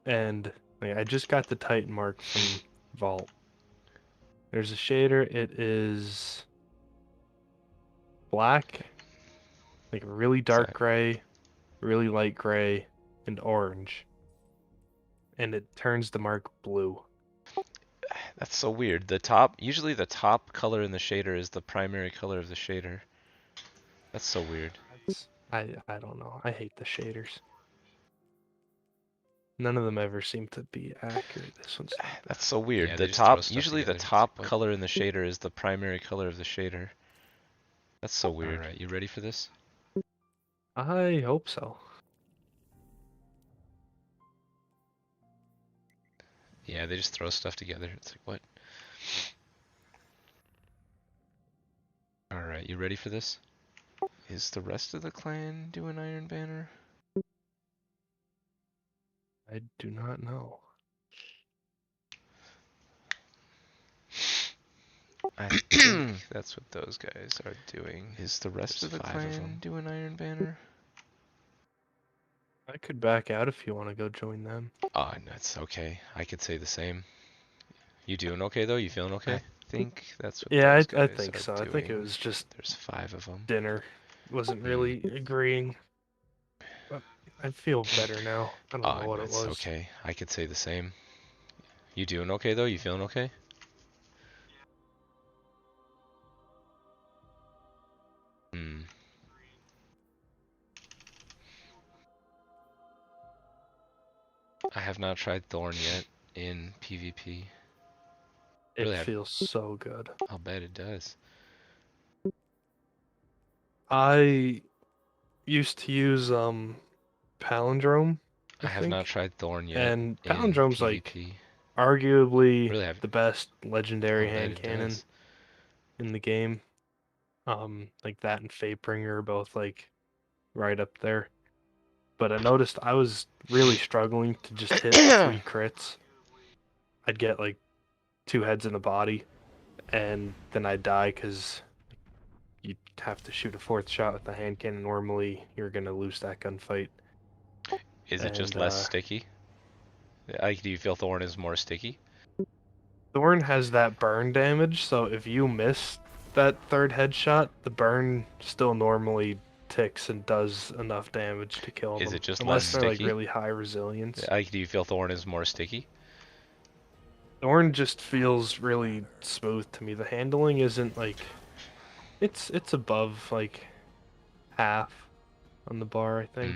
and like, I just got the Titan mark from Vault. There's a shader. It is black, like really dark gray, really light gray, and orange. And it turns the mark blue. That's so weird. Usually the top color in the shader is the primary color of the shader. That's so weird. I don't know. I hate the shaders. None of them ever seem to be accurate. This one's not bad. That's so weird. Yeah, Usually the top color in the shader is the primary color of the shader. That's so weird. Alright, you ready for this? I hope so. Yeah, they just throw stuff together. It's like, what? Alright, you ready for this? Is the rest of the clan doing Iron Banner? I do not know. I think that's what those guys are doing. Is the rest There's of the 5 of clan them. doing Iron Banner? I could back out if you want to go join them. Oh, that's okay. I could say the same. You doing okay though? You feeling okay? I think that's what Yeah, those I guys think are so. doing. I think it was just There's 5 of them. dinner. Wasn't really agreeing. But I feel better now. I don't know what it was. Okay. I could say the same. You doing okay though? You feeling okay? Hmm. I have not tried Thorn yet in PvP. It Really, feels so good. I'll bet it does. I used to use Palindrome, I have not think. tried Thorn yet And in Palindrome's like PvP. arguably Really, the best legendary I'll bet hand it cannon does. in the game. Like that and Fatebringer are both like right up there. But I noticed I was really struggling to just hit 3 crits. I'd get like 2 heads in the body, and then I'd die because you'd have to shoot a 4th shot with the hand cannon. Normally, you're gonna lose that gunfight. Is it just less sticky? Do you feel Thorn is more sticky? Thorn has that burn damage, so if you miss that 3rd headshot, the burn still normally ticks and does enough damage to kill them. Is it just unless less they're sticky? like really high resilience. Do you feel Thorn is more sticky? Thorn just feels really smooth to me. The handling isn't like it's above like half on the bar, I think.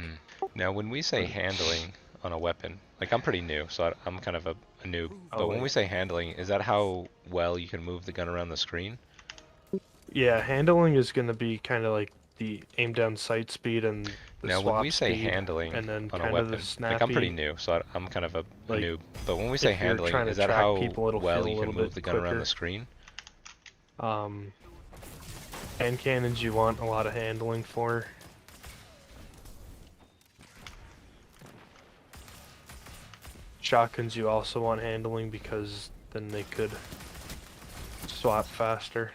Now, when we say handling on a weapon, like I'm pretty new, so I'm kind of a noob. But when we say handling, is that how well you can move the gun around the screen? Yeah, handling is going to be kind of like the aim down sight speed and the now, swap when we say speed, handling and then on a kind of the weapon, snappy. like I'm pretty new, so I'm kind of a like, noob. But when we say if you're handling, trying to is that track how people, it'll well feel you a can little move bit the gun around quicker. the screen? Hand cannons you want a lot of handling for. Shotguns you also want handling because then they could swap faster.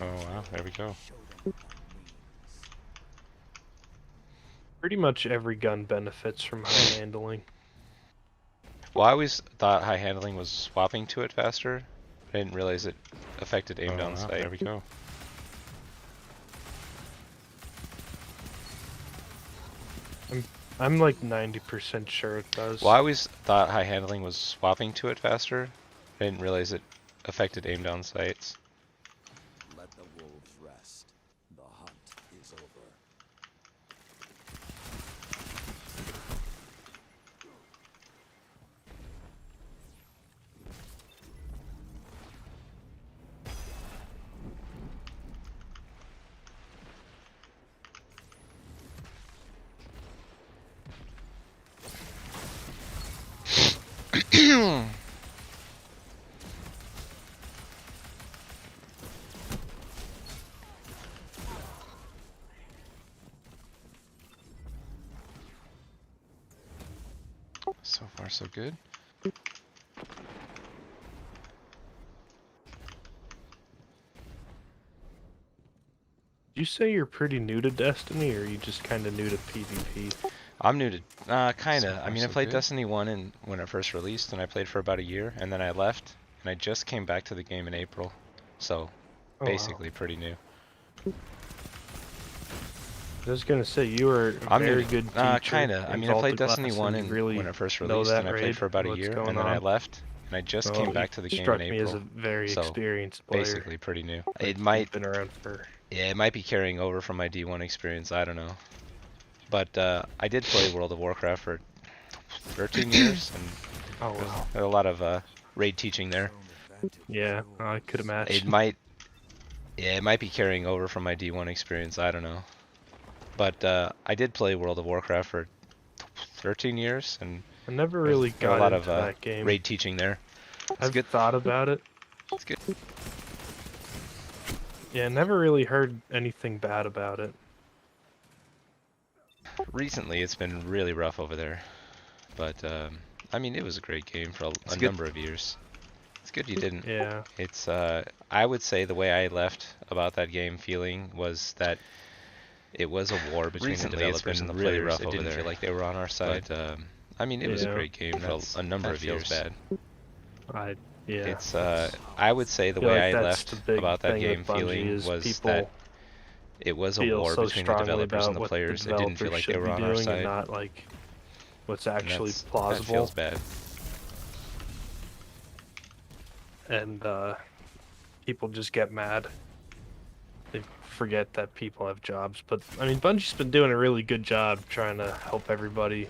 Oh wow, there we go. Pretty much every gun benefits from high handling. Well, I always thought high handling was swapping to it faster. I didn't realize it affected aim down sight. There we go. I'm like 90% sure it does. Well, I always thought high handling was swapping to it faster. I didn't realize it affected aim down sights. Let the wolves rest. The hunt is over. So far, so good. you say you're pretty new to Destiny, or are you just kind of new to PvP? I'm new to, kinda. So I far, mean, I so played good. Destiny 1 when it first released, and I played for about a year, and then I left, and I just came back to the game in April. So, Oh, basically pretty new. I was gonna say you were a I'm very new to, good teacher. kinda. I in mean, I Vault played of Destiny Glass, 1 and you really when it first know released, that and I played raid for about and a what's year, going and then I on. left, and I just So came you back to the game in struck me as a April. very So, experienced player. basically pretty new. Like, It might, you've been around for. yeah, it might be carrying over from my D1 experience, I don't know. But I did play World of Warcraft for 13 years, and Oh wow. there's a lot of raid teaching there. Yeah, I could It imagine. might, yeah, it might be carrying over from my D1 experience, I don't know. But I did play World of Warcraft for 13 years, and I never there's really a got lot into of that game. raid teaching there. It's I've good. thought about it. It's good. Yeah, never really heard anything bad about it. Recently, it's been really rough over there, but I mean, it was a great game for a good. number of years. It's good you didn't. Yeah. It's I would say the way I left about that game feeling was that it was a war between Recently, the it's developers been and the really players. rough It over didn't feel there. like they were on our side. I mean, it was a Yeah. great game for That's- a number that of years. feels bad. Yeah. It's I would say the feel way like I that's the left big about that thing game with Bungie feeling is was people that it was a feel war so between the strongly developers about and the what the players. It didn't feel developers like should they were be on our doing and side. not like what's And actually that plausible. feels bad. And people just get mad. They forget that people have jobs. But I mean, Bungie's been doing a really good job trying to help everybody.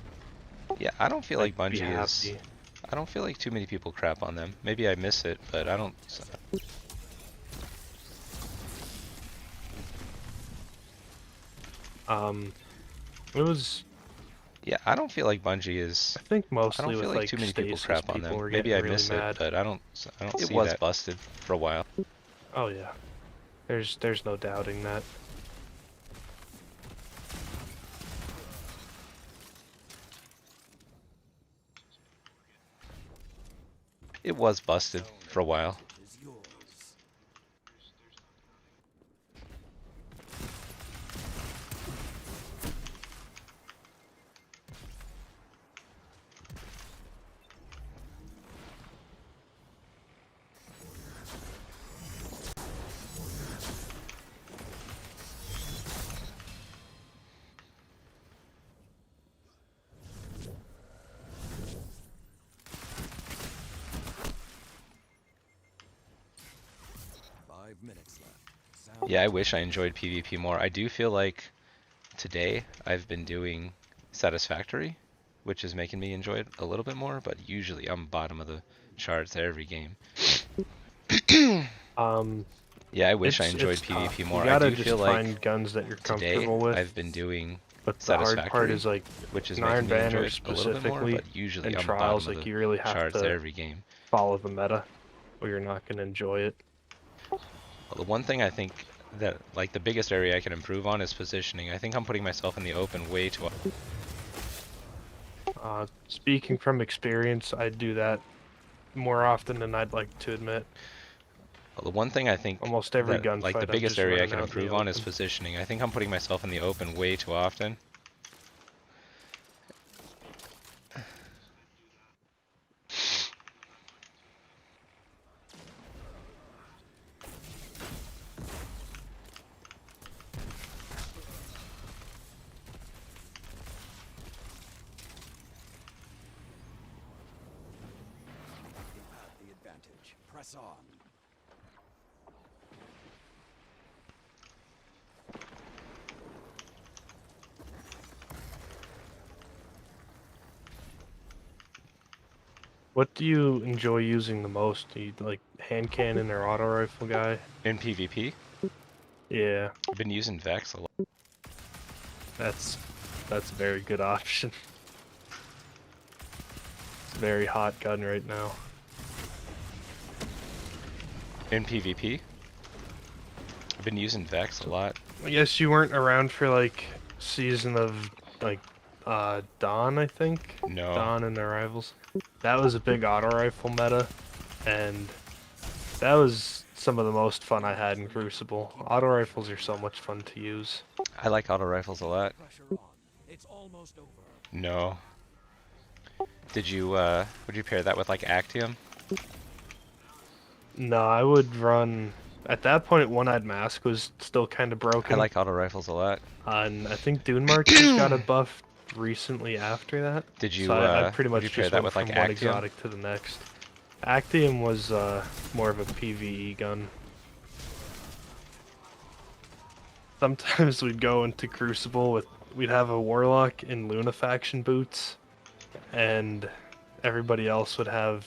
Yeah, I don't feel like be Bungie is. happy. I don't feel like too many people crap on them. Maybe I miss it, but I don't. It was. Yeah, I don't feel like Bungie is. I think I mostly don't feel with like like too many people Stasis, crap on people them. were Maybe getting I really miss mad. it, but I don't It see was that busted for a while. Oh yeah, there's no doubting that. It was busted for a while. Is yours. 5 minutes left. Sound Yeah, I wish I enjoyed PvP more. I do feel like today I've been doing Satisfactory, which is making me enjoy it a little bit more, but usually I'm bottom of the charts every game. Yeah, I wish I It's enjoyed tough. PvP more. You gotta I do just feel find like guns that you're today comfortable with. I've been doing But the hard part Satisfactory, is like which is in Iron making me enjoy Banner it a little bit more, specifically, but usually and I'm Trials, bottom of like the you really have charts to every game. follow the meta, or you're not gonna enjoy it. Well, the one thing I think that, like, the biggest area I can improve on is positioning. I think I'm putting myself in the open way too often. Speaking from experience, I do that more often than I'd like to admit. Well, the one thing I think Almost every that, like, gunfight, the I'm biggest just area I running can out in the improve on is open. positioning. I think I'm putting myself in the open way too often. You have the advantage. Press on. What do you enjoy using the most? Do you like hand cannon or auto rifle guy? In PvP, Yeah, I've been using Vex a lot. that's a very good option. It's a very hot gun right now. In PvP, I've been using Vex a lot. I guess you weren't around for like season of like Dawn, I think. No. Dawn and their rivals. That was a big auto rifle meta, and that was some of the most fun I had in Crucible. Auto rifles are so much fun to use. I like auto rifles a lot. Pressure on. It's almost over. No. Would you pair that with like Actium? No, I would run. At that point, One-Eyed Mask was still kind of broken. I like auto rifles a lot. And I think Dune March just got a buff recently after that. Did you, So I pretty would much you pair just that went with, like, from one Actium? exotic to the next. Actium was more of a PvE gun. Sometimes we'd go into Crucible with, we'd have a Warlock in Luna faction boots, and everybody else would have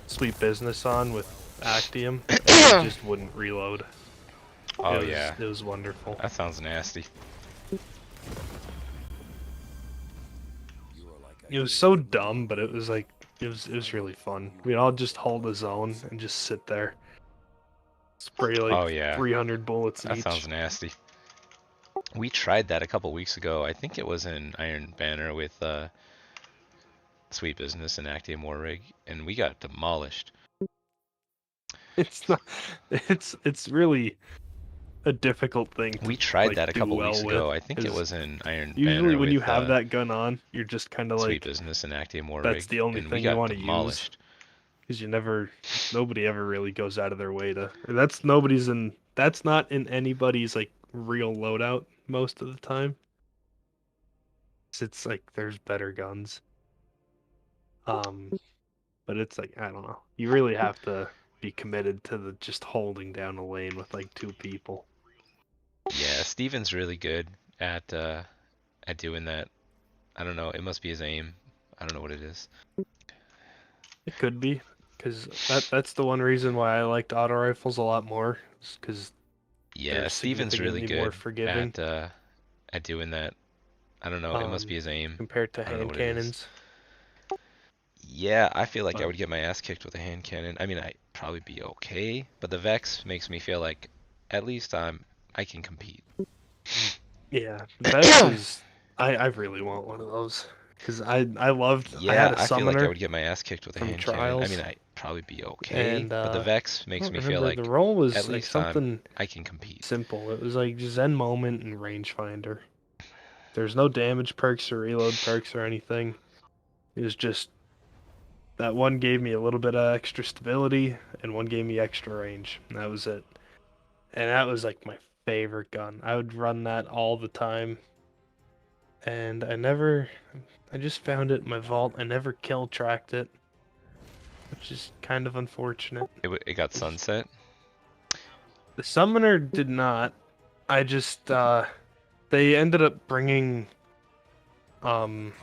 Sweet Business on with Actium, and it just wouldn't reload. Oh It yeah, was wonderful. that sounds nasty. You are like It was so dumb, but it was like it was really fun. We'd all just hold a zone and just sit there, spray like Oh, yeah. 300 bullets That each. sounds nasty. We tried that a couple weeks ago. I think it was in Iron Banner with Sweet Business and Actium War Rig, and we got demolished. It's not. It's really a difficult thing. To, We tried like, that a do couple well weeks ago. with, I think it 'cause was in Iron Usually, Banner when with you have that gun on, you're just kind of Sweet like, Business and Actium War that's Rig, the only and thing we you got wanna use. demolished. because nobody ever really goes out of their way to. Or that's not in anybody's like real loadout most of the time. It's like there's better guns. But it's like I don't know. You really have to be committed to the just holding down a lane with like 2 people. Yeah, Steven's really good at doing that. I don't know. It must be his aim. I don't know what it is. It could be, because that's the one reason why I liked auto rifles a lot more, because Yeah, they're Steven's really significantly more good forgiving at doing that. I don't know. It must be his aim. compared to I don't know hand what it is. cannons. Yeah, I feel like I But- would get my ass kicked with a hand cannon. I mean, I'd probably be okay, but the Vex makes me feel like at least I can compete. Yeah, Vex is. I really want one of those, because I loved. I Yeah, had a I feel like I summoner, would get my ass kicked with a from hand cannon. I Trials, mean, I'd probably be okay, and but the Vex I makes don't me feel remember, like the role was at like least something I can compete. simple. It was like Zen Moment and Rangefinder. There's no damage perks or reload perks or anything. It was just that one gave me a little bit of extra stability and one gave me extra range. And that was it. And that was like my favorite gun. I would run that all the time. And I just found it in my vault. I never kill tracked it, which is kind of unfortunate. It got sunset. The summoner did not. I just they ended up bringing contest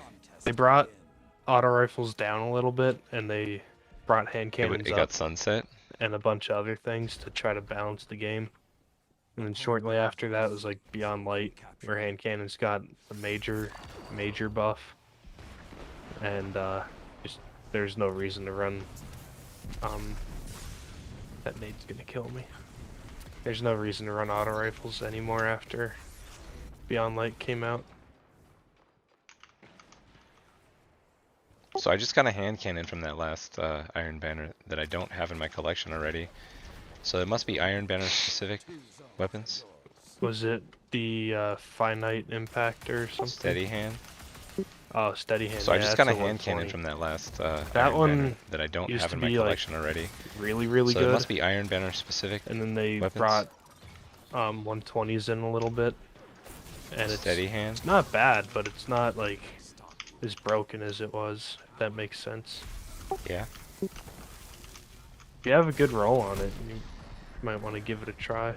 they brought begin. auto rifles down a little bit, and they brought hand It cannons up got sunset. and a bunch of other things to try to balance the game. And then shortly after that was like Beyond Light, where hand cannons got a major buff, and just there's no reason to run. That nade's gonna kill me. There's no reason to run auto rifles anymore after Beyond Light came out. So I just got a hand cannon from that last Iron Banner that I don't have in my collection already. So it must be Iron Banner specific weapons. Was it the finite impactor or something? Steady hand. Oh, steady hand. So I yeah, just that's got a a hand cannon 120. from that last That Iron one Banner that I don't used have to in my be, like, collection already. really So good. it must be Iron Banner specific. And then they weapons. brought 120s in a little bit, and Steady hand. it's not bad, but it's not like as broken as it was. If that makes sense. Yeah. If you have a good roll on it, you might want to give it a try.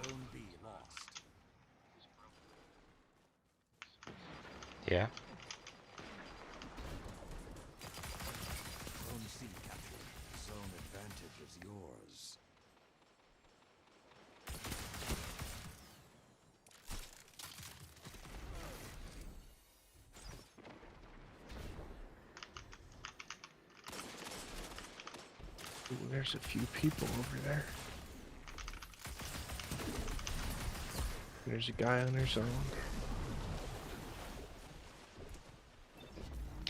Zone B lost. Yeah. Zone C captured. Zone advantage is yours. Ooh, there's a few people over there. There's a guy on their zone.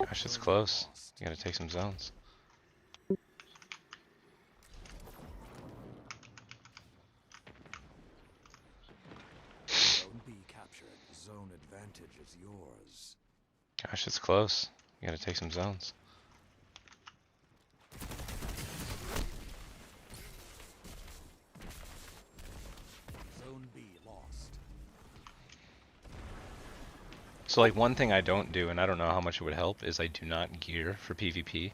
Gosh, it's close. You gotta take some zones. Zone B captured. Zone advantage is yours. Gosh, it's close. You gotta take some zones. Zone B lost. So like one thing I don't do, and I don't know how much it would help, is I do not gear for PvP.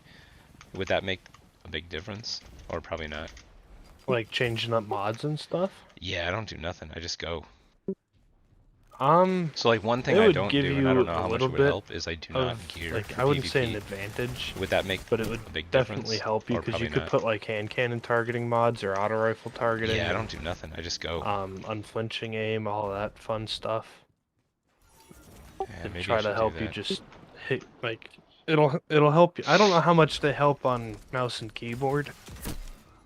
Would that make a big difference? Or probably not. Like changing up mods and stuff. Yeah, I don't do nothing. I just go. Um, So like one thing it I would don't give do, and I don't you know a how much little it would bit help, is I do not of gear like for I wouldn't say an PvP. advantage, Would that make but it would a big definitely difference? help you Or because probably you could not. put like hand cannon targeting mods or auto rifle targeting. Yeah, I and, don't do nothing. I just go. unflinching aim, all that fun stuff. Yeah, To maybe I try to should do help you that. just hit like it'll help you. I don't know how much they help on mouse and keyboard.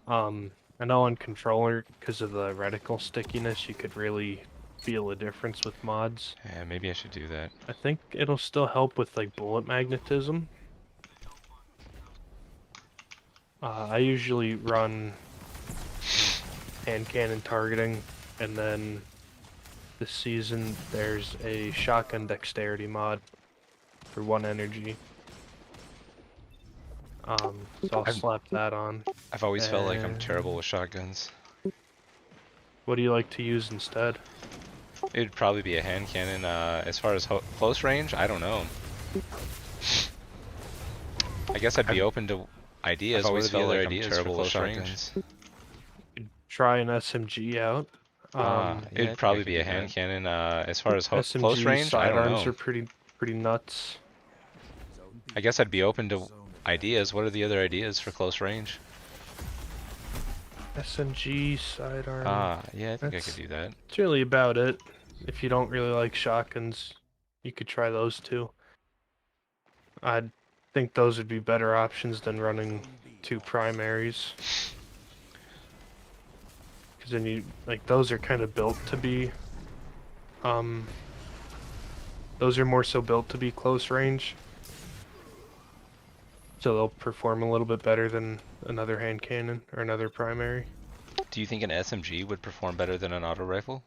I know on controller because of the reticle stickiness, you could really feel a difference with mods. Yeah, maybe I should do that. I think it'll still help with like bullet magnetism. I usually run hand cannon targeting, and then this season there's a shotgun dexterity mod for 1 energy. So I'll slap that on. I've always felt like I'm And terrible with shotguns. what do you like to use instead? It'd probably be a hand cannon. As far as close range, I don't know. I guess I'd be open to ideas. I've always What are the felt other like I'm ideas terrible for with close shotguns. range? Try an SMG out. Yeah, it'd probably be a hand cannon. As far as close SMG range, I don't sidearms know. are pretty nuts. Zone B I guess I'd be open to zone ideas. What are the other ideas for close range? SMG sidearm. Yeah, I think I That's- could do that. That's really about it. If you don't really like shotguns, you could try those too. I think those would be better options than running Zone B 2 lost. primaries. Because then you, like, those are kind of built to be, those are more so built to be close range. So they'll perform a little bit better than another hand cannon or another primary. Do you think an SMG would perform better than an auto rifle?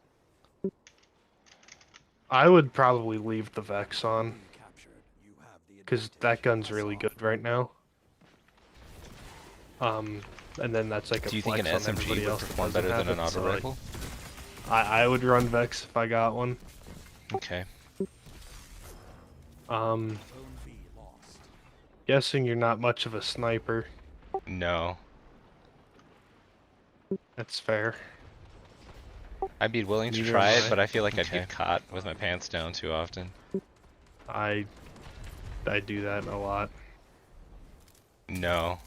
I would probably leave the Vex on, B captured. You have the because advantage. that gun's Press really on. good right now. And then that's like a Do you think an flex on SMG everybody would else that perform doesn't better than have an it, auto so, like, rifle? I would run Vex if I got one. Okay. Um, Zone B lost. guessing you're not much of a sniper. No. That's fair. I'd be willing to Neither try am it, I. but I feel like I'd Okay. get caught with my pants down too often. I do that a lot. No.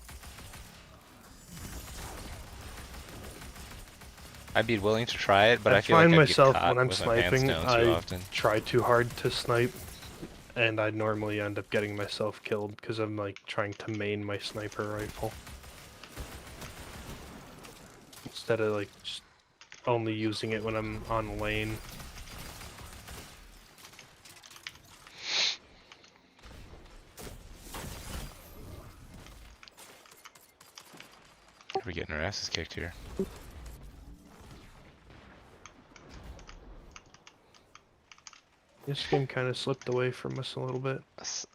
I'd be willing to try it, but I feel find like I'd myself get caught when I'm with my pants sniping, down too I often. try too hard to snipe, and I normally end up getting myself killed because I'm like trying to main my sniper rifle instead of like just only using it when I'm on lane. We're getting our asses kicked here. This game kind of slipped away from us a little bit.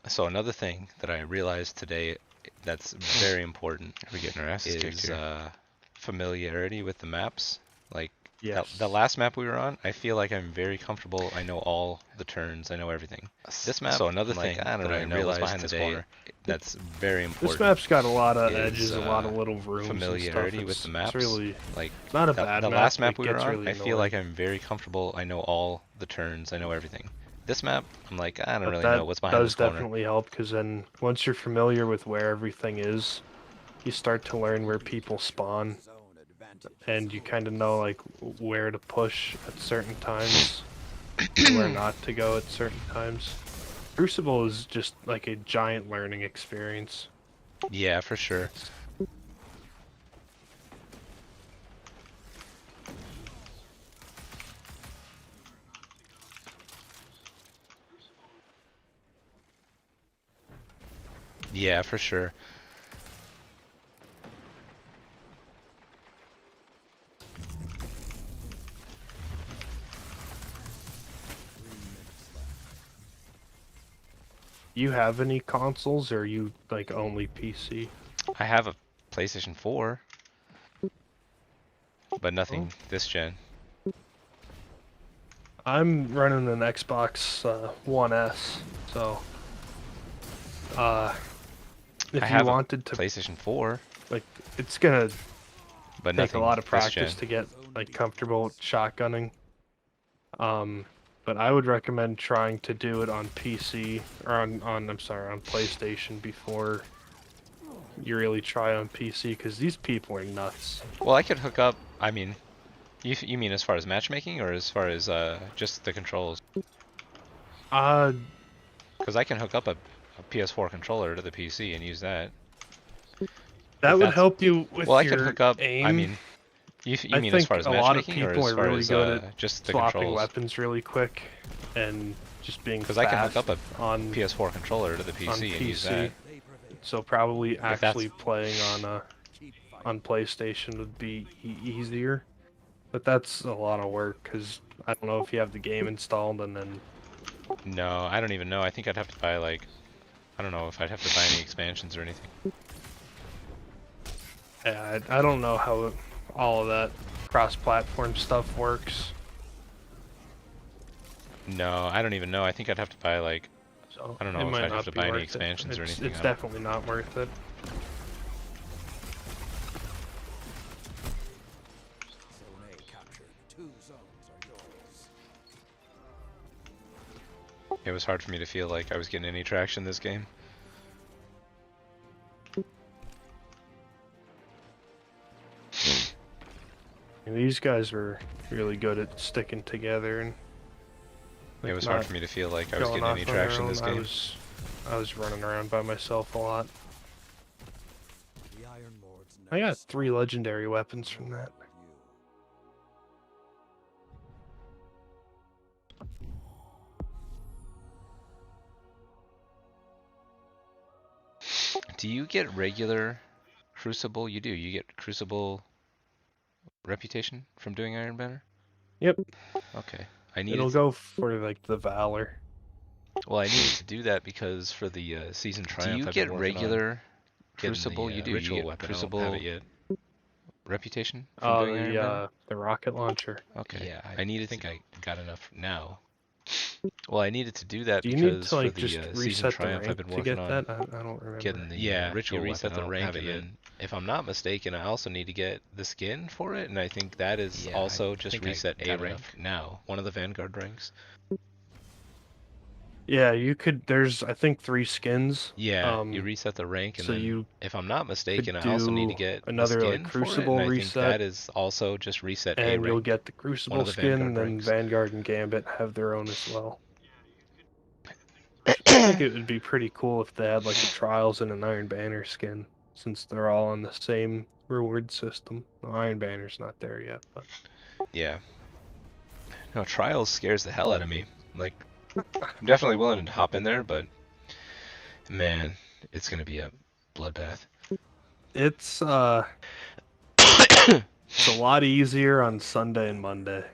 So another thing that I realized today that's very important We're getting our asses kicked is here. familiarity with the maps. Like Yes. the last map we were on, I feel like I'm very comfortable. I know all the turns. I know everything. This map, So another I'm like, thing I don't that I really know what's realized behind this today, corner. That's very important. This map's got a lot of is, edges, a lot of little rooms familiarity and with stuff. the maps. It's really Like not a the bad map. last map it we were gets on, really I feel like annoying. I'm very comfortable. I know all the turns. I know everything. This map, I'm like, I don't But really that know what's behind does this corner. definitely help because then once you're familiar with where everything is, you start to learn where people spawn, Zone advantage is and you yours. kind of know like where to push at certain times, and where not to go at certain times. Crucible is just like a giant learning experience. Yeah, for sure. Yeah, for sure. You have any consoles, or are you like only PC? I have a PlayStation 4, but nothing Oh. this gen. I'm running an Xbox One S, so I if you have a wanted to, PlayStation 4, like, it's gonna but take a nothing lot of this gen. practice to get like comfortable with shotgunning. But I would recommend trying to do it on PC or on PlayStation before you really try on PC, because these people are nuts. Well, I could hook up. I mean, you mean as far as matchmaking or as far as just the controls? Uh, Because I can hook up a PS4 controller to the PC and use that. that If would that's help you well, with I could your hook up. I aim. mean, you I mean as far think as a lot of matchmaking or people as are far really as good at just the swapping controls? weapons really quick and just being Because I can hook fast up a on PS4 controller to the on PC and use PC. that. So probably If that's actually playing on PlayStation would be easier. But that's a lot of work, because I don't know if you have the game installed, and then no, I don't even know. I think I'd have to buy like I don't know if I'd have to buy any expansions or anything. yeah, I don't know how all of that cross-platform stuff works. No, I don't even know. I think I'd have to buy like So I don't it know if might I'd have not to be buy any worth it. expansions or anything. It's I don't- definitely not worth it. Zone A captured. 2 zones are yours. It was hard for me to feel like I was getting any traction this game. And these guys were really good at sticking together, and It like, was hard not for me to feel like I was going getting any off on their traction own. this game. I was running around by myself a lot. The Iron Lords I never got 3 stop. legendary weapons from that. You. Do you get regular Crucible? You do. You get Crucible reputation from doing Iron Banner? Yep, Okay. I it'll needed go for like the Valor. well, I needed to do that because for the season Do triumph you I've get been working on regular getting Crucible? the You do. You ritual get weapon. Crucible. I don't have it yet. Reputation from Oh, doing Iron Banner? the rocket launcher. Okay. Yeah, I needed think to I got enough now. Well, I needed to do that Do you need because to for like the just season reset the triumph I've rank been to working get on that? I don't remember. getting the Yeah, ritual you weapon. reset I the don't rank have it and yet. then- If I'm not mistaken, I also need to get the skin for it, and I think that is Yeah, also I just think I reset A got rank enough. now. One of the Vanguard ranks. Yeah, you could. There's I think 3 skins. Yeah, you reset the rank, and So then you if I'm not could mistaken, I also need to do get the another like skin for it, and Crucible I think reset, that is also just reset A and you'll rank. get the One Crucible of the skin, Vanguard and then ranks. Vanguard and Gambit have their own as well. I think it would be pretty cool if they had like a Trials and an Iron Banner skin, since they're all on the same reward system. The Iron Banner's not there yet, but Yeah. No, Trials scares the hell out of me. Like, I'm definitely willing to hop in there, but man, it's gonna be a bloodbath. it's it's a lot easier on Sunday and Monday.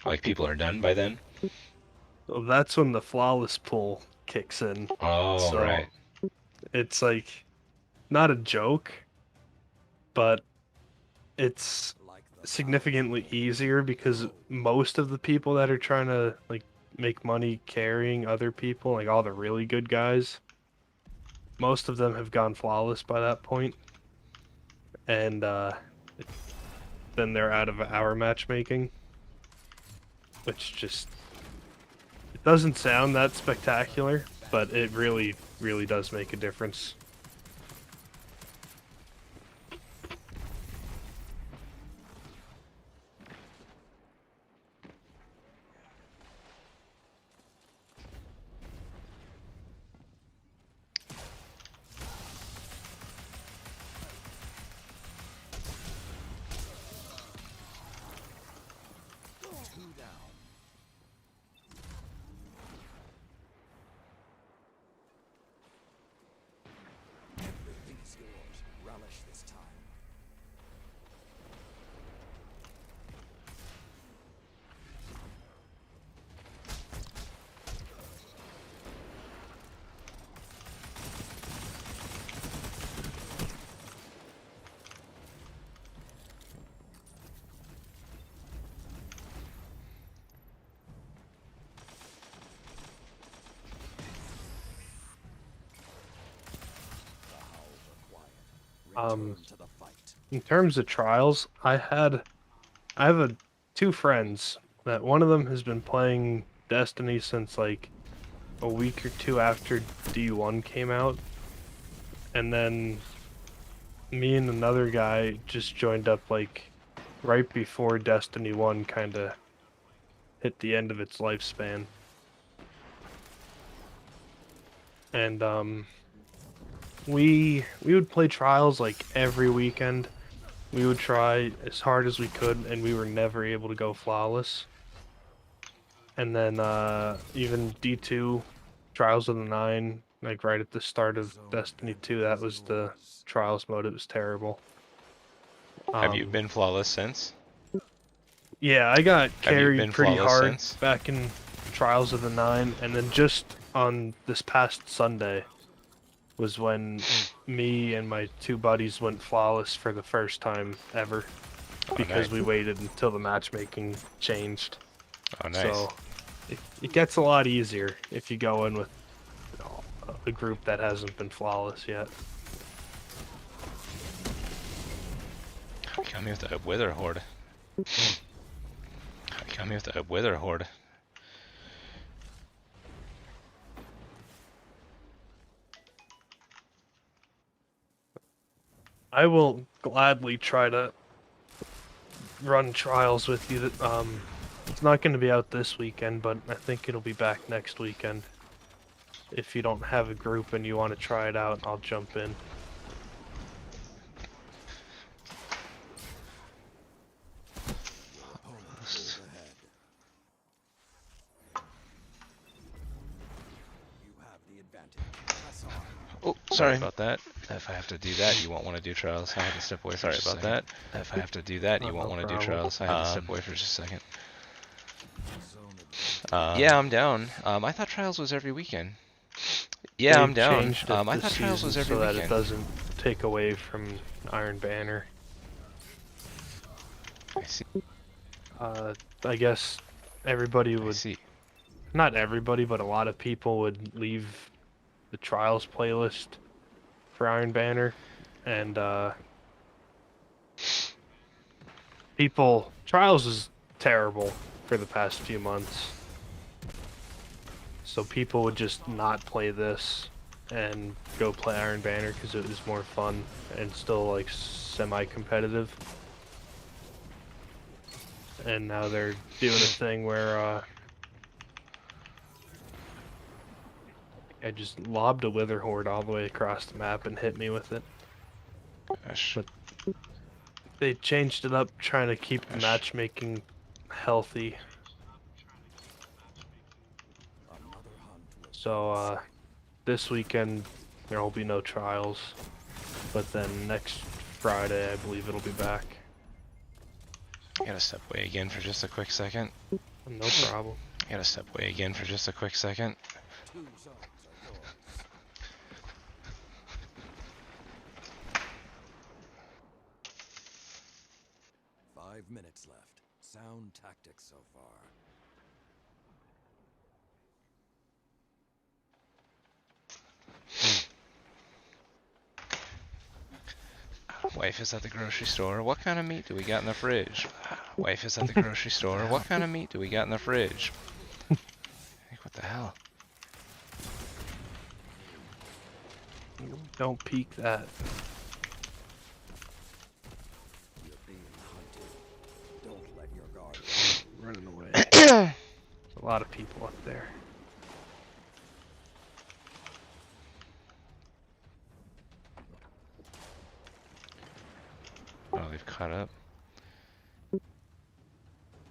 Like people are done by then. So that's when the flawless pull kicks in. Oh, So right. it's like not a joke, but it's Like the significantly easier, because most of the people that are trying to like make money carrying other people, like all the really good guys, most of them have gone flawless by that point, and then they're out of hour matchmaking, which just it doesn't sound that spectacular, but it really, really does make a difference. two down. Um, Return to the fight. in terms of trials, I have two friends that one of them has been playing Destiny since like a week or two after D1 came out, and then me and another guy just joined up like right before Destiny 1 kind of hit the end of its lifespan. And we would play trials like every weekend. We would try as hard as we could, and we were never able to go flawless. And then even D2, Trials of the Nine, like right at the start of Destiny 2, that was the Trials mode. It was terrible. Have you been flawless since? Yeah, I got Have you carried been pretty flawless hard since? back in Trials of the Nine, and then just on this past Sunday was when me and my two buddies went flawless for the first time ever because nice. we waited until the matchmaking changed. Oh, nice. So it gets a lot easier if you go in with a group that hasn't been flawless yet. Come here with the Wither Horde. Come here with the Wither Horde. I will gladly try to run trials with you. It's not going to be out this weekend, but I think it'll be back next weekend. If you don't have a group and you want to try it out, I'll jump in. Opponent goes ahead. You have the advantage. Press on. Oh, sorry about that. If I have to do that, you won't want to do trials. I had to step away for just a second. Sorry about that. If I have to do that, you won't No want to do problem. trials. I had to step away for just a second. Zone advantage. Yeah, I'm down. I thought trials was every weekend. Yeah, They've I'm down. changed it I this thought trials was season every so that it weekend. doesn't take away from Iron Banner. I see. I guess everybody I would, see. not everybody, but a lot of people would leave the Trials playlist for Iron Banner, and Trials is terrible for the past few months. So people would just not play this and go play Iron Banner because it was more fun and still like semi-competitive. And now they're doing a thing where I just lobbed a Wither Horde all the way across the map and hit me with it. Gosh. But they changed it up, trying to keep the Gosh. matchmaking healthy. Another hunt will So this weekend there will be no trials, but then next Friday I believe it'll be back. I gotta step away again for just a quick second. No problem. I gotta step away again for just a quick second. 2 zones are yours. Five minutes left. Sound tactics so far. Wife is at the grocery store. What kind of meat do we got in the fridge? Wife is at the grocery store. What kind of meat do we got in the fridge? Like, what the hell? Don't peek that. You're being hunted. Don't let your guard Running away. A lot of people up there. Oh, they've caught up.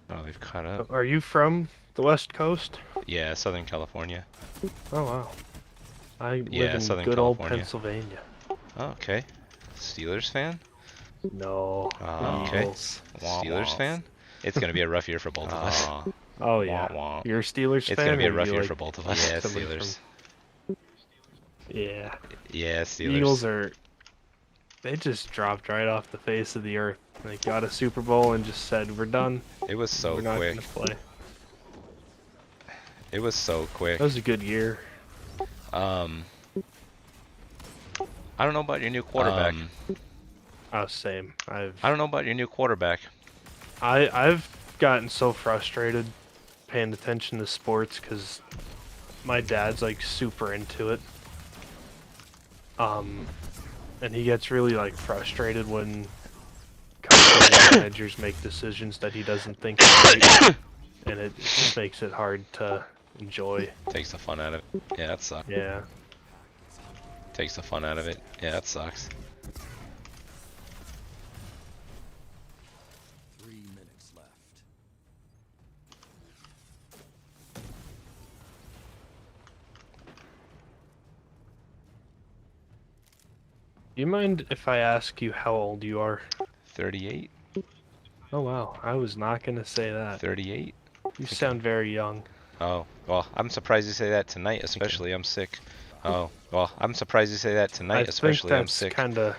Oh, they've caught up. Are you from the West Coast? Yeah, Southern California. Oh wow. I Yeah, live in Southern good old California. Pennsylvania. Oh, okay. Steelers fan? No. Oh, okay. Eagles. Steelers fan? It's gonna be a rough year for both of us. Oh yeah. Wah, wah. You're a Steelers fan? It's gonna be a or rough you year like for both of us. Yeah, somebody Steelers. Yeah. Yeah, Steelers. Eagles are. They just dropped right off the face of the earth. They got a Super Bowl and just said, "We're done. It was so We're not quick. gonna play." It was so quick. That was a good year. I don't know about your new quarterback. Same. I don't know about your new quarterback. I've gotten so frustrated paying attention to sports because my dad's like super into it. And he gets really like frustrated when coaches and managers make decisions that he doesn't think are right, and it just makes it hard to enjoy. Takes the fun out of it. Yeah, that sucks. Yeah. Takes the fun out of it. Yeah, that sucks. 3 minutes left. Do you mind if I ask you how old you are? 38? Oh wow, I was not gonna say that. 38? You sound very young. Oh, well, I'm surprised you say that tonight, especially I'm sick. Oh, well, I'm surprised you say that tonight, especially I'm sick. Kinda,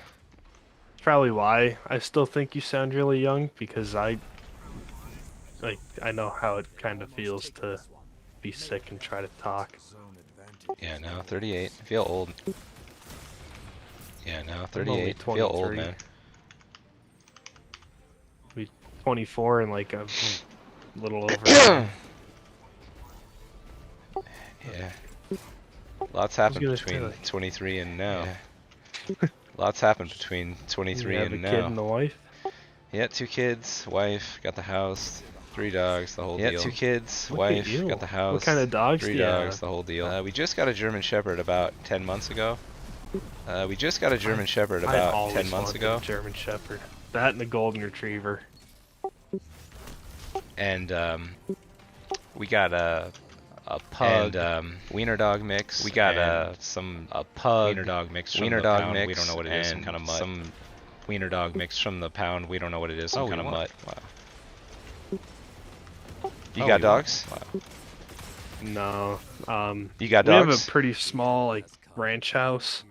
it's probably why I still think you sound really young, because I know how it kind of feels to be sick and try to talk. Yeah, no, 38. I feel old. Yeah, no, only 38. I feel old, 23. man. We 24 and like a little over. Yeah. Lots happened gonna say, between like- 23 and now. Lots happened between 23 You have and a kid now. and a wife. Yeah, 2 kids, wife, got the house, 3 dogs, the whole Yeah, deal. 2 kids, Look at wife, you. got the house. What kind of dogs 3 do you dogs, have? the whole deal. We just got a German Shepherd about 10 months ago. We just got a German Shepherd I about always 10 months wanted ago. a German Shepherd. That and a Golden Retriever. And we got a pug and wiener dog mix. We got a pug wiener dog mix from the pound. Mix. We don't know what it is. Some kind of mutt. Some wiener dog mix from the pound. We don't know what it is. Some kind of mutt. Wow. You got dogs? Wow. No. You got we have dogs? a pretty small like ranch house,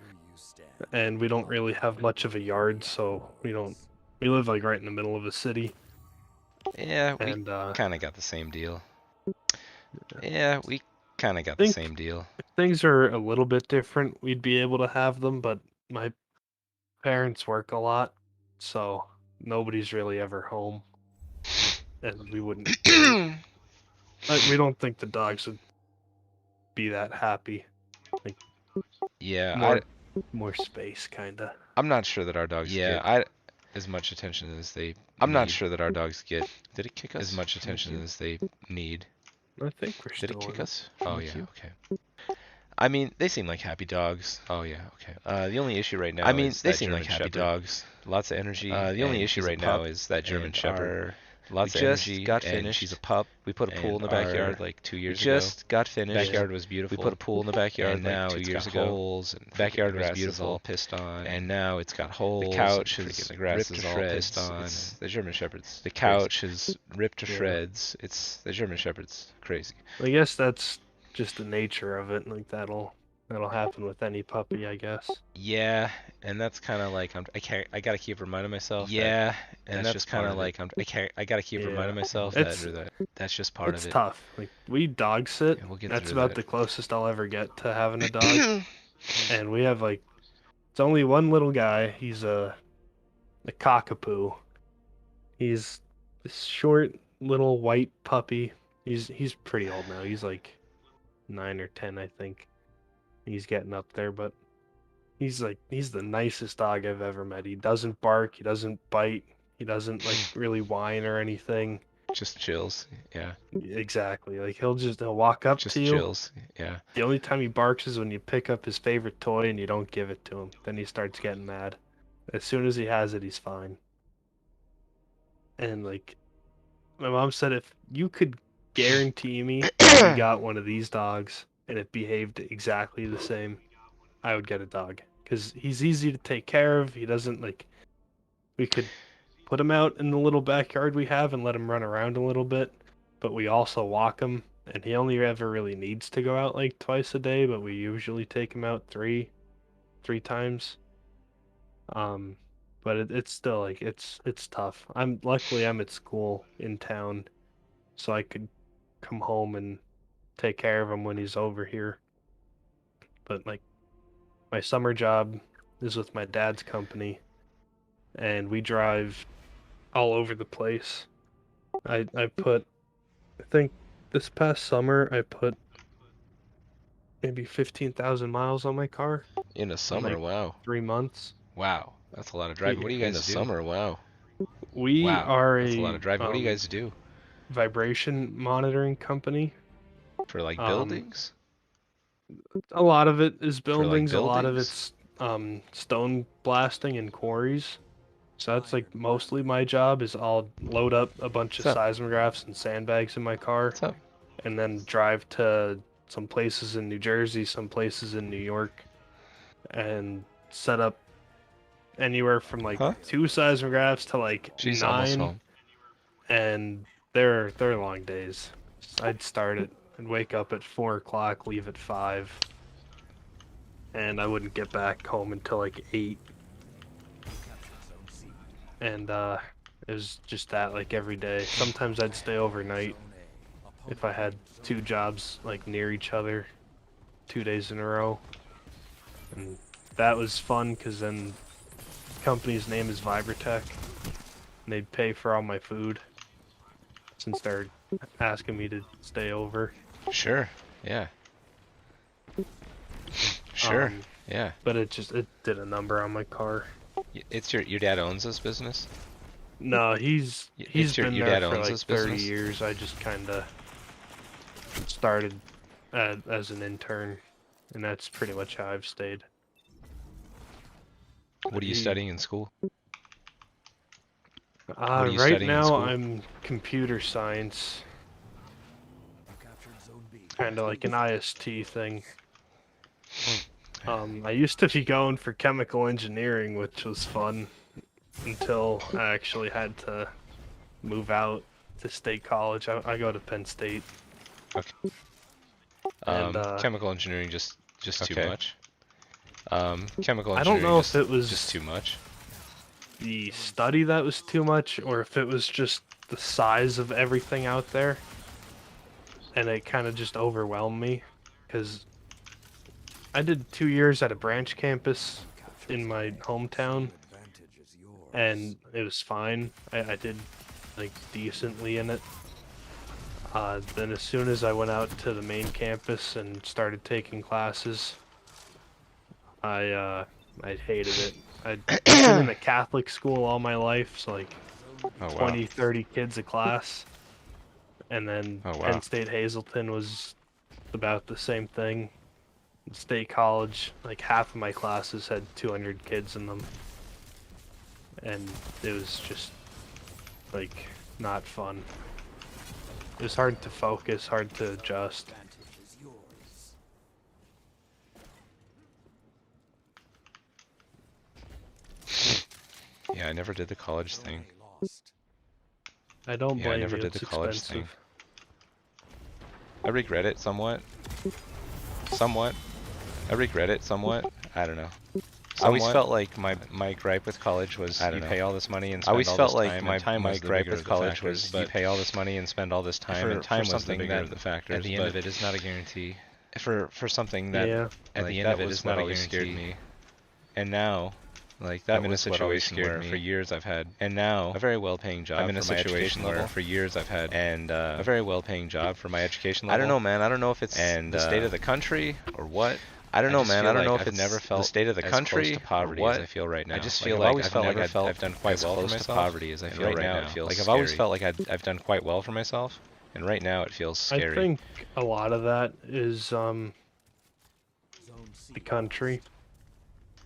and we don't really have much of a yard, so we live like right in the middle of a city. Yeah, we And kind of got the same deal. Yeah, we kind of got the Think- same deal. if things are a little bit different, we'd be able to have them, but my parents work a lot, so nobody's really ever home, and we wouldn't. We don't think the dogs would be that happy. Yeah, More space, kinda. I'm not sure that our dogs get as much attention as they I'm not sure that our dogs get Did it kick us? As much attention as they need. I think we're Did still it kick in. us? Oh yeah, okay. I mean, they seem like happy dogs. Oh yeah, okay. The only issue right now is they seem like happy dogs. Lots of energy. The only issue right now is that German Shepherd. Lots of energy. Got finished. She's a pup. We put a pool in the backyard like 2 years ago. Just got finished. Backyard was beautiful. We put a pool in the backyard like 2 years ago. Holes and backyard was beautiful. All pissed on. And now it's got holes. The couch is the grass is all pissed on. It's the German Shepherd's. The couch is ripped to shreds. It's the German Shepherd's crazy. I guess that's just the nature of it. Like that'll happen with any puppy, I guess. Yeah, and that's kind of like I gotta keep reminding myself. Yeah, and that's just kind of like I gotta keep reminding myself that that's just part of it. It's tough. Like we dog sit. Yeah, we'll get That's through about that. the closest I'll ever get to having a dog. And we have like, it's only one little guy. He's a cockapoo. He's this short little white puppy. He's pretty old now. He's like 9 or 10, I think. He's getting up there, but he's the nicest dog I've ever met. He doesn't bark, he doesn't bite, he doesn't like really whine or anything. Just chills. Yeah. Exactly. Like he'll walk up Just to you. chills. Yeah. The only time he barks is when you pick up his favorite toy and you don't give it to him. Then he starts getting mad. As soon as he has it, he's fine. And like my mom said, if you could guarantee me you got one of these dogs and it behaved exactly the same, I would get a dog. Because he's easy to take care of. He doesn't we could put him out in the little backyard we have and let him run around a little bit, but we also walk him, and he only ever really needs to go out like twice a day, but we usually take him out three times. But it's still like it's tough. Luckily I'm at school in town, so I could come home and take care of him when he's over here. But like my summer job is with my dad's company, and we drive all over the place. I think this past summer I put maybe 15,000 miles on my car. In the summer, like wow. 3 months. Wow, that's a lot of driving. What do you guys do? In the summer, wow. We are that's a lot of driving. What do you guys do? Vibration monitoring company. For like buildings? A lot of it is buildings, For, like, a lot of it's stone blasting and quarries. So that's like mostly my job is I'll load up a bunch of seismographs and sandbags in my car and then drive to some places in New Jersey, some places in New York, and set up anywhere from like 2 seismographs to like 9. And they're long days. I'd start it and wake up at 4 o'clock, leave at 5, and I wouldn't get back home until like 8. And it was just that like every day. Sometimes I'd stay overnight if I had 2 jobs like near each other 2 days in a row. And that was fun because then the company's name is Vibratech, and they'd pay for all my food since they're asking me to stay over. Sure, yeah. Sure, yeah. But it did a number on my car. It's your dad owns this business? No, he's been there for like 30 years. I just kind of started as an intern, and that's pretty much how I've stayed. What are you studying in school? Right now I'm computer science. Kind of like an IST thing. I used to be going for chemical engineering, which was fun, until I actually had to move out to state college. I go to Penn State. Okay. Chemical engineering just too much. Chemical engineering. I don't know if it was just too much. The study that was too much, or if it was just the size of everything out there, and it kind of just overwhelmed me, because I did 2 years at a branch campus in my hometown, and it was fine. I did like decently in it. Then as soon as I went out to the main campus and started taking classes, I hated it. I'd been in a Catholic school all my life, so like 20, 30 kids a class. And then Penn State Hazleton was about the same thing. State College, like half of my classes had 200 kids in them. And it was just, like, not fun. It was hard to focus, hard to adjust. Yeah, I never did the college thing. I don't blame I never you. did the college expensive. thing. I regret it somewhat. Somewhat. I regret it somewhat. I don't know. I always felt like my gripe with college was you pay all this money and spend all this time. I always felt like my gripe with college was you pay all this money and spend all this time, and time was the bigger of the factors. At the end of it is not a guarantee. For something that at the end of it is not a guarantee. Scared me. And now, like that I'm in a situation where for years I've had, and now a very well-paying job. I'm in a situation where for years I've had, and a very well-paying job for my education level. I don't know, man. I don't know if it's the state of the country or what. I don't know, man. I don't know if it's never felt the state of the country to poverty as I feel right now. I just feel like I've done quite well for myself. To poverty as I feel right now. It feels like I've always felt like I've done quite well for myself, and right now it feels scary. I think a lot of that is the country.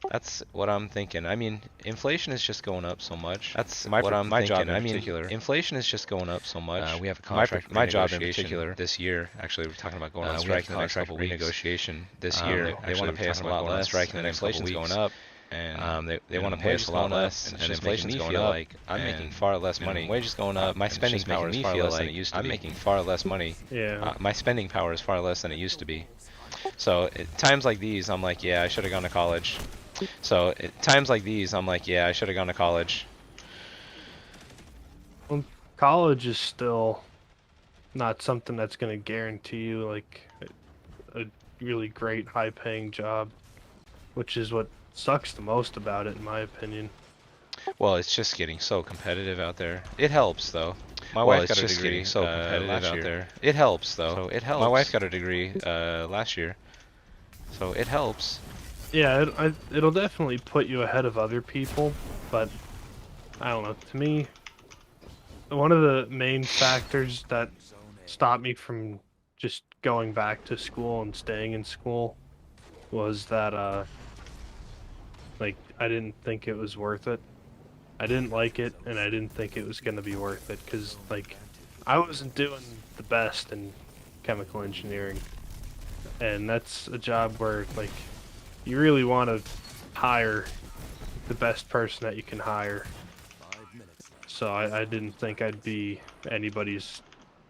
That's what I'm thinking. I mean, inflation is just going up so much. That's what I'm thinking. I mean, inflation is just going up so much. We have a contract. My job in particular this year. Actually, we're talking about going on strike in the next couple weeks. Renegotiation this year. They want to pay us a lot less. Strike in the next couple weeks. Going up, and they want to pay us a lot less. And inflation's going up. Like I'm making far less money. Wages going up. My spending power is far less than it used to be. I'm making far less money. Yeah. My spending power is far less than it used to be. So at times like these, I'm like, yeah, I should have gone to college. So at times like these, I'm like, yeah, I should have gone to college. Well, college is still not something that's going to guarantee you like a really great high-paying job, which is what sucks the most about it, in my opinion. Well, it's just getting so competitive out there. It helps though. My wife got a degree so competitive last out year. there. It helps though. So it helps. My wife got a degree last year. So it helps. Yeah, it'll definitely put you ahead of other people, but I don't know. To me, one of the main factors that stopped me from just going back to school and staying in school was that like I didn't think it was worth it. I didn't like it, and I didn't think it was gonna be worth it because like I wasn't doing the best in chemical engineering, and that's a job where like you really want to hire the best person that you can hire. So I didn't think I'd be anybody's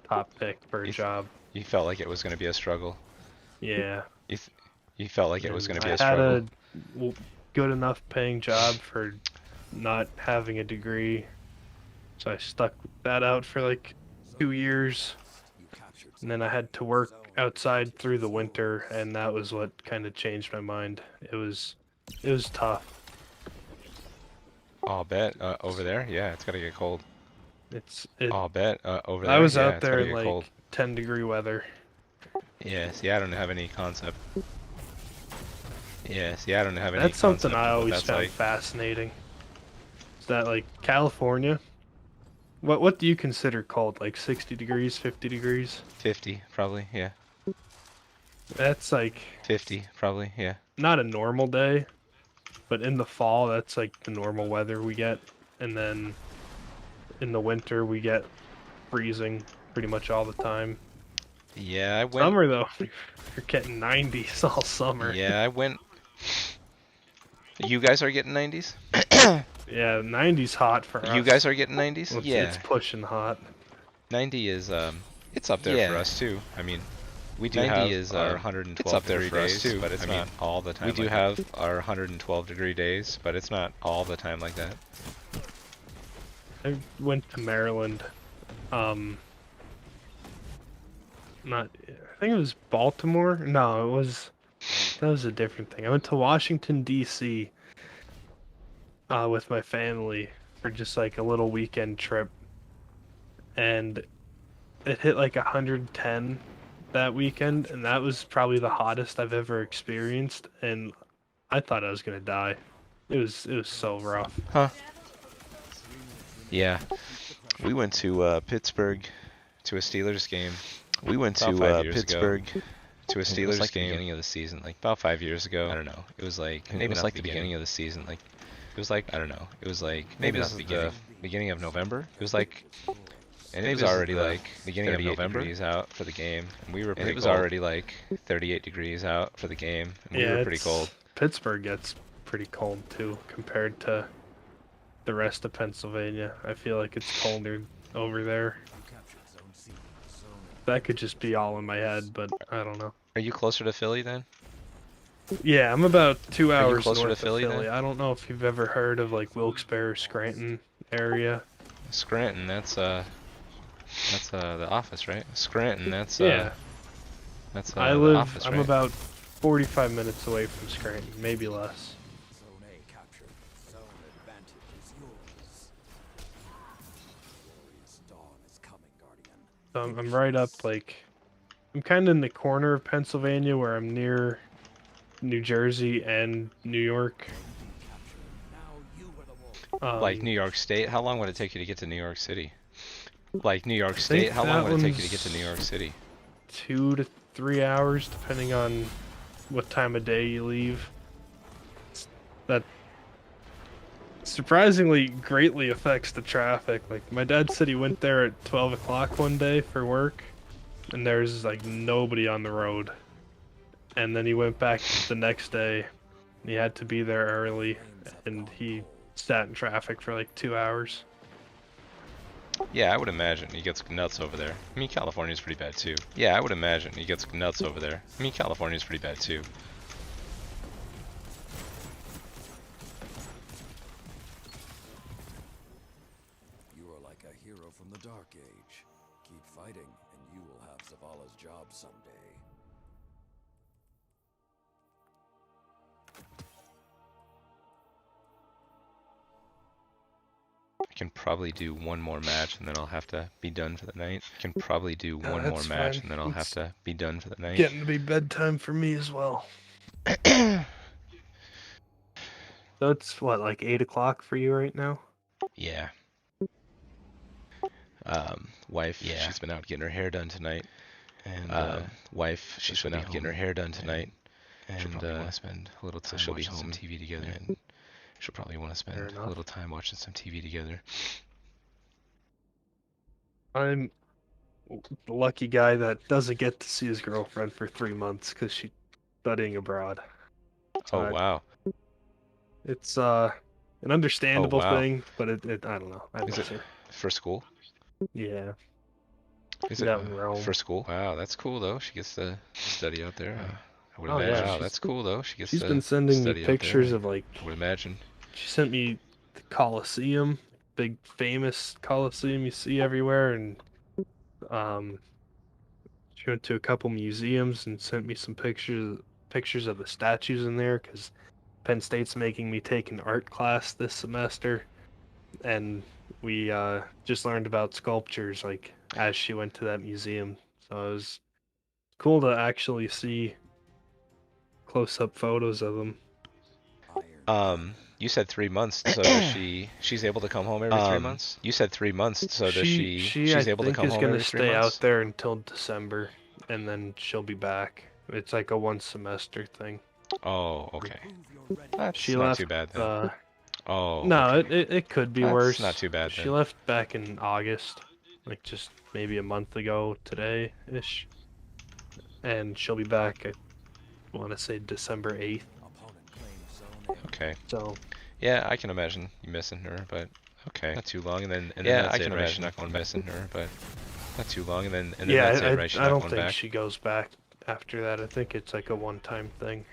top pick for a job. You felt like it was going to be a struggle. Yeah. You felt like it was going to be a I struggle. had a good enough paying job for not having a degree, so I stuck that out for like 2 years, and then I had to work outside through the winter, and that was what kind of changed my mind. It was tough. Oh, I'll bet over there, yeah, it's gotta get cold. I'll bet over there. I was yeah, out there in like cold. 10-degree weather. Yeah, see, I don't have any concept. Yeah, see, I don't have any. That's something I concept of what always that's found like. fascinating. Is that like California? What do you consider cold? Like 60 degrees, 50 degrees? 50, probably, yeah. That's like 50, probably, yeah. not a normal day, but in the fall, that's like the normal weather we get. And then in the winter, we get freezing pretty much all the time. Yeah, I went. Summer, though, you're getting 90s all summer. Yeah, I went. You guys are getting 90s? Yeah, 90s hot for us. You guys are getting 90s? Yeah. It's pushing hot. 90 is, it's up there for us, too. I mean, we do 90 have is our 112 it's up there degree for days, us too, but it's not all the time. We do have our 112 degree days, but it's not all the time like that. I went to Maryland. I think it was Baltimore. No, that was a different thing. I went to Washington D.C. With my family for just like a little weekend trip, and it hit like 110 that weekend, and that was probably the hottest I've ever experienced, and I thought I was gonna die. It was so rough. Huh. Yeah. We went to Pittsburgh to a Steelers game. We went to Pittsburgh to a Steelers game. Beginning of the season, like about 5 years ago. I don't know. It was like maybe it was like the beginning of the season. Like it was like I don't know. It was like maybe not the beginning of November. It was like. And it was already like beginning of November. Degrees out for the game, and we were. Pretty it was cold. Already like 38 degrees out for the game, and we were pretty cold. Pittsburgh gets pretty cold too compared to the rest of Pennsylvania. I feel like it's colder over there. That could just be all in my head, but I don't know. Are you closer to Philly then? Yeah, I'm about 2 hours north north of Philly. I don't know if you've ever heard of like Wilkes-Barre, Scranton area. Scranton, that's the office, right? Scranton, that's yeah. That's I live. The office, right? I'm about 45 minutes away from Scranton, maybe less. Zone A captured. Zone advantage is yours. Glorious dawn is coming, Guardian. So I'm right up like I'm kind of in the corner of Pennsylvania where I'm near New Jersey and New York. Like New York State, how long would it take you to get to New York City? Like New York State, how long would it take you to get to New York City? 2 to 3 hours, depending on what time of day you leave. That surprisingly greatly affects the traffic. Like my dad said he went there at 12 o'clock one day for work, and there's like nobody on the road. And then he went back the next day, and he had to be there early, and he sat in traffic for like 2 hours. Yeah, I would imagine he gets nuts over there. I mean, California's pretty bad too. Yeah, I would imagine he gets nuts over there. I mean, California's pretty bad too. You are like a hero from the Dark Age. Keep fighting, and you will have Zavala's job someday. can probably do one more match and then I'll have to be done for the night. Can probably do one more match and then I'll have to be done for the night. Getting to be bedtime for me as well. So it's what, like 8 o'clock for you right now? Yeah. Wife, yeah. She's been out getting her hair done tonight. And wife, she's been out getting her hair done tonight. And she'll probably want to spend a little time watching some TV together. And she'll probably want to spend a little time watching some TV together. I'm the lucky guy that doesn't get to see his girlfriend for 3 months because she's studying abroad. So wow. It's an understandable thing, but it I don't know. Is it for school? Yeah. Is it for school? Wow, that's cool though. She gets to study out there. I would imagine. Wow, that's cool though. She's been sending me pictures of like. I would imagine. She sent me the Coliseum, big famous Coliseum you see everywhere, and she went to a couple museums and sent me some pictures of the statues in there because Penn State's making me take an art class this semester, and we just learned about sculptures like as she went to that museum. So it was cool to actually see close-up photos of them. You said 3 months, so does she's able to come home every 3 months? You said 3 months, so does she's able to come home every 3 months? She's gonna stay out there until December, and then she'll be back. It's like a 1 semester thing. Oh, okay. That's she not left, too bad then. Oh. No, okay. it could be worse. Not too bad then. She left back in August, like just maybe a month ago today-ish. And she'll be back, I want to say December 8th. Okay. So. Yeah, I can imagine you missing her, but okay. Not too long, and then yeah, I can imagine not going missing her, but not too long, and then yeah, that's it, right? She's I don't think back. She goes back after that. I think it's like a one-time thing.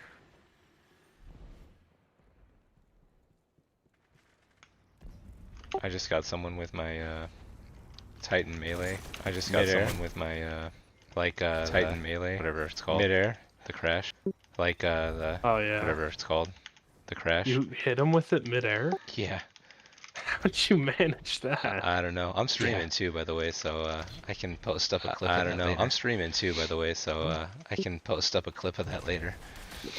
I just got someone with my Titan melee. I just got someone with my Titan melee, whatever it's called. Midair, the crash, like the whatever it's called, the crash. You hit him with it midair? Yeah. How'd you manage that? I don't know. I'm streaming too, by the way, so I can post up a clip. I don't know. I'm streaming too, by the way, so I can post up a clip of that later.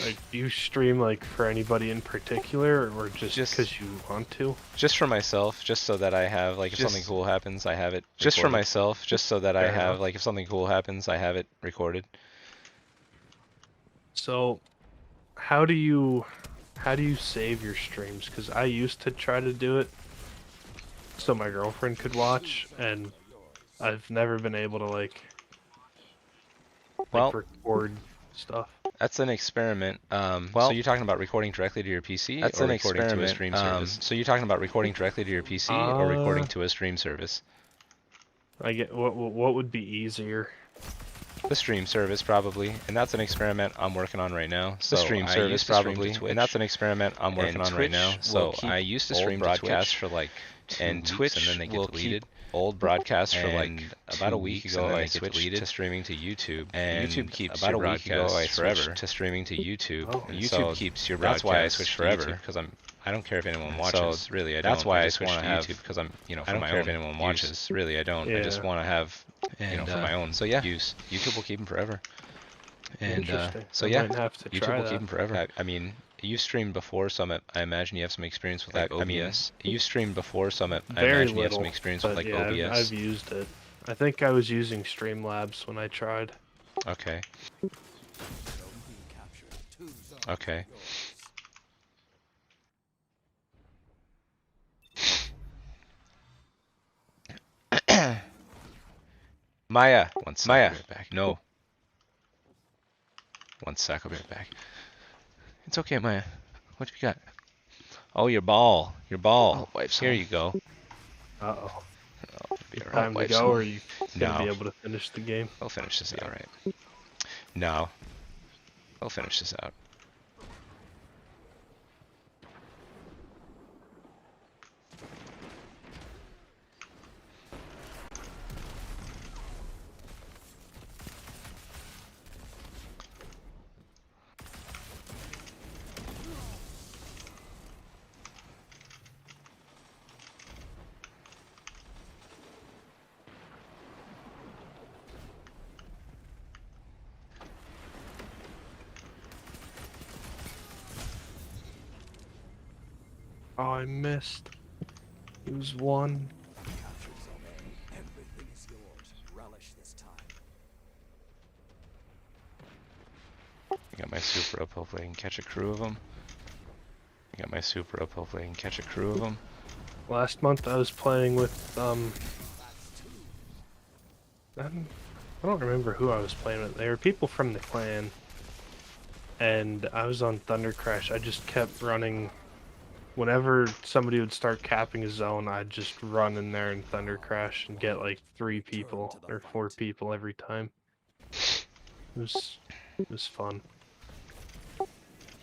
Do you stream like for anybody in particular, or just because you want to? Just for myself, just so that I have like if something cool happens, I have it. Just for myself, just so that I have like if something cool happens, I have it recorded. So, how do you save your streams? Because I used to try to do it so my girlfriend could watch, and I've never been able to like record stuff. That's an experiment. So you're talking about recording directly to your PC or recording to a stream service? So you're talking about recording directly to your PC or recording to a stream service? I get what would be easier? The stream service probably, and that's an experiment I'm working on right now. So the stream service probably, and that's an experiment I'm working on right now. So I used to stream broadcasts for like 2 weeks, Twitch and then they get deleted. Old broadcasts for like about a week ago I switched to streaming to YouTube, and YouTube keeps about your broadcasts forever to streaming to YouTube. YouTube keeps your broadcasts. That's why I switched forever because I don't care if anyone watches. So really, I don't. That's why I switched to YouTube because I'm for my own. If anyone watches, really, I don't. I just want to have for my own. So yeah, use YouTube will keep them forever. And so yeah, YouTube will keep them forever. I mean. You've streamed before, so I imagine you have some experience with like OBS. You've streamed before, so I imagine you have some experience with like OBS. I've used it. I think I was using Streamlabs when I tried. Okay. Okay. Maya, one sec. Maya, back. No. One sec, I'll be right back. It's okay, Maya. What you got? Oh, your ball. Your ball. Here you go. Uh-oh. Be right. Time to go, or are you gonna be able to finish the game? I'll finish this out, right? No. I'll finish this out. Oh, I missed. It was one. Everything is yours. Relish this time. I got my super up, hopefully I can catch a crew of them. I got my super up, hopefully I can catch a crew of them. Last month I was playing with, I don't remember who I was playing with. They were people from the clan. And I was on Thunder Crash. I just kept running. Whenever somebody would start capping a zone, I'd just run in there and Thunder Crash and get like 3 people or 4 people every time. It was fun.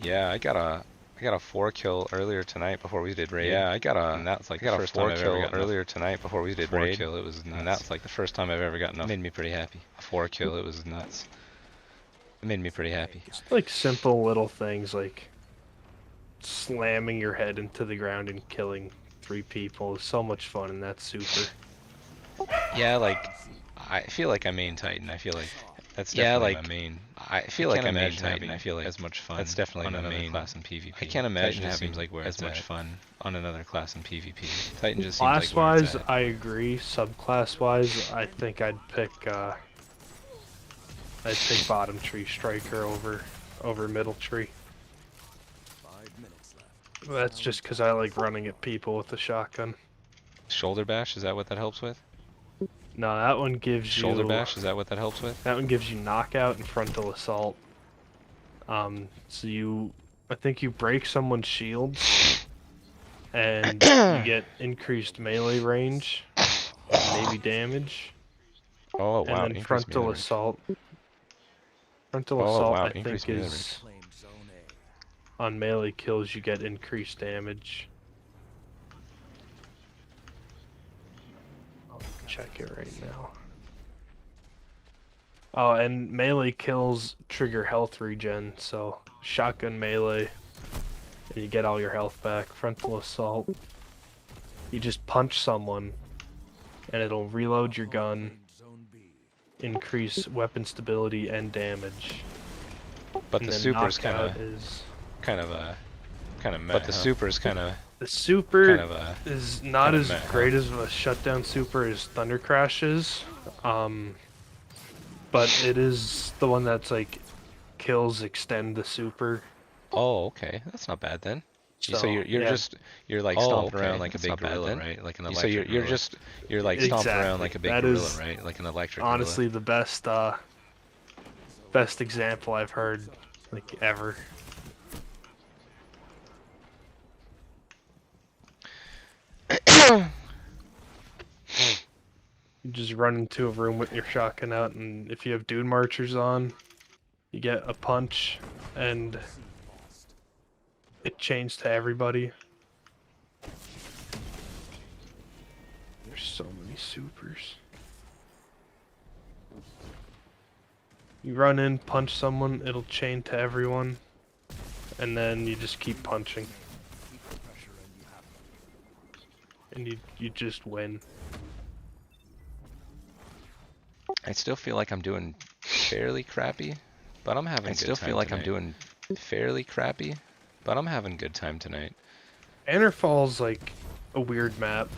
Yeah, I got a 4-kill earlier tonight before we did raid. Yeah, and that's like the first time I've ever gotten earlier tonight before we did raid. 4-kill, it was nuts. And that's like the first time I've ever gotten a. Made me pretty happy. A 4-kill, it was nuts. It made me pretty happy. Just like simple little things like slamming your head into the ground and killing 3 people is so much fun, and that's super. Yeah, like I feel like I main Titan. I feel like that's definitely my main. I feel like I main Titan. I feel like as much fun. That's definitely my main class in PvP. I can't imagine having like as much fun on another class in PvP. Titan just seems like where it's Class-wise, at. I agree. Subclass-wise, I think I'd pick bottom tree striker over middle tree. 5 minutes left. That's just because I like running at people with the shotgun. Shoulder bash, is that what that helps with? No, that one gives Shoulder you... bash, is that what that helps with? That one gives you knockout and frontal assault. So I think you break someone's shields, and you get increased melee range, maybe damage. Oh wow! And then frontal assault. Frontal assault, I think, is Claim zone A. on melee kills you get increased damage. I'll check it right now. Oh, and melee kills trigger health regen, so shotgun melee, and you get all your health back. Frontal assault, you just punch someone, and it'll reload your gun, Zone B. increase weapon stability and damage. But And the then super's knockout kind of meh. But the super's kind of the super kind of is not kinda as meh, huh? great as a shutdown super as Thunder Crash is, but it is the one that's like kills extend the super. Oh, okay, that's not bad then. So you're yeah. just like stomping around like a big gorilla, right? Like an electric. So you're like stomping around like a big gorilla, right? Like an electric gorilla. Honestly the best example I've heard like ever. You just run into a room with your shotgun out, and if you have Dune Marchers on, you get a punch, and it chains to everybody. There's so many supers. You run in, punch someone, it'll chain to everyone, and then you just keep punching. And you just win. I still feel like I'm doing fairly crappy, but I'm having. I still feel like I'm doing fairly crappy, but I'm having a good time tonight. Bannerfall's like a weird map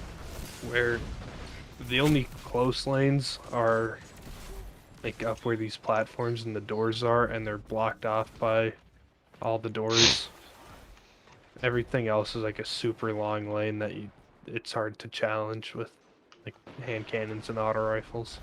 where the only close lanes are like up where these platforms and the doors are, and they're blocked off by all the doors. Everything else is like a super long lane that it's hard to challenge with like hand cannons and auto rifles.